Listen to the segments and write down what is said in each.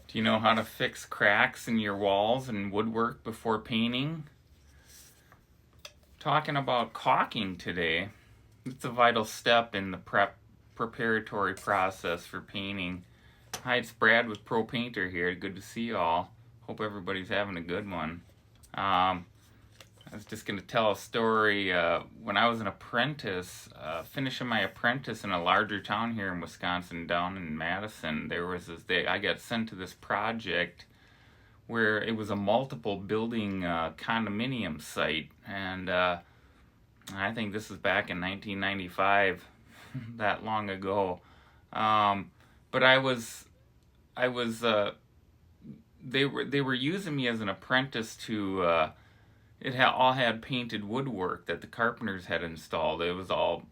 Do you know how to fix cracks in your walls and woodwork before painting? Talking about caulking today. It's a vital step in the preparatory process for painting. Hi, it's Brad with Pro Painter here. Good to see you all. Hope everybody's having a good one. I was just going to tell a story. When I was an apprentice, finishing my apprentice in a larger town here in Wisconsin, down in Madison, there was this day I got sent to this project where it was a multiple building condominium site, and I think this was back in 1995, that long ago. But they were using me as an apprentice to. All had painted woodwork that the carpenters had installed. It was all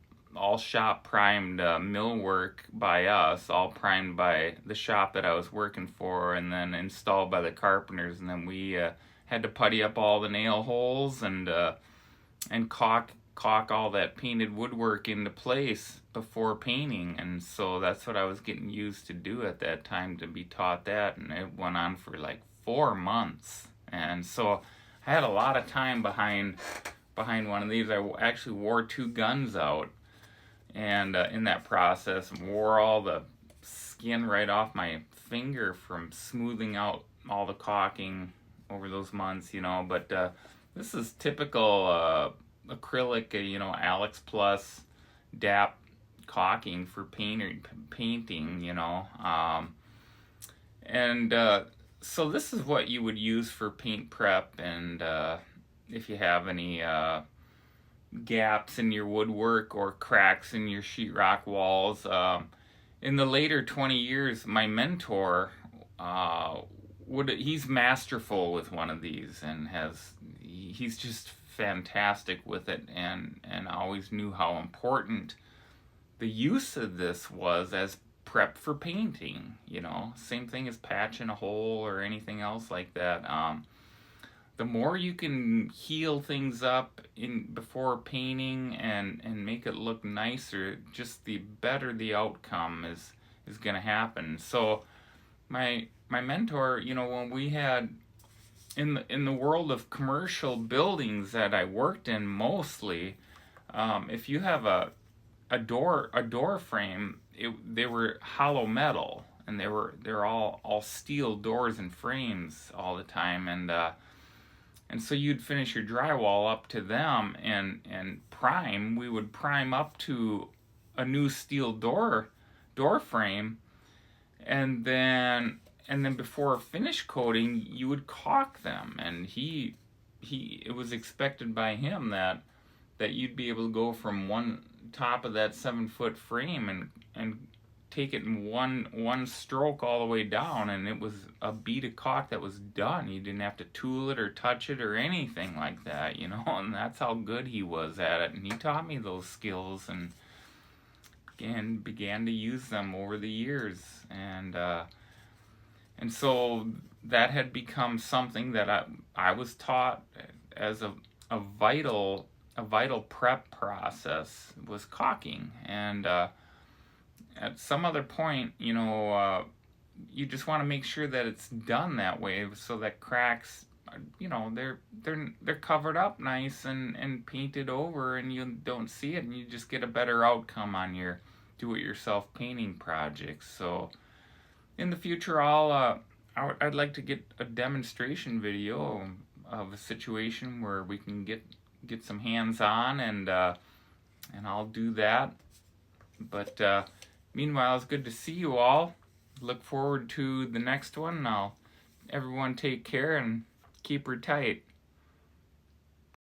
shop primed millwork by us, all primed by the shop that I was working for, and then installed by the carpenters. And then we had to putty up all the nail holes and caulk all that painted woodwork into place before painting. And so that's what I was getting used to do at that time, to be taught that. And it went on for like 4 months. And so I had a lot of time behind one of these. I actually wore 2 guns out, and in that process, wore all the skin right off my finger from smoothing out all the caulking over those months, But this is typical acrylic, Alex Plus DAP caulking for painting, So this is what you would use for paint prep, and if you have any gaps in your woodwork or cracks in your sheetrock walls. In the later 20 years, my mentor, he's masterful with one of these, and he's just fantastic with it, and always knew how important the use of this was as prep for painting, same thing as patching a hole or anything else like that. The more you can heal things up before painting and make it look nicer, just the better the outcome is going to happen. So my mentor, when we had in the world of commercial buildings that I worked in mostly, if you have a door frame, they were hollow metal, and they're all steel doors and frames all the time, and so you'd finish your drywall up to them and prime. We would prime up to a new steel door frame, and then before finish coating, you would caulk them, and it was expected by him that you'd be able to go from one top of that 7-foot frame and take it in one stroke all the way down, and it was a bead of caulk that was done. You didn't have to tool it or touch it or anything like that, and that's how good he was at it. And he taught me those skills and began to use them over the years, and so that had become something that I was taught as a vital prep process, was caulking. And at some other point, you just want to make sure that it's done that way, so that cracks, they're covered up nice and painted over, and you don't see it, and you just get a better outcome on your do-it-yourself painting projects. So in the future, I'd like to get a demonstration video of a situation where we can get some hands-on, and I'll do that. But meanwhile, it's good to see you all. Look forward to the next one. Everyone take care and keep her tight.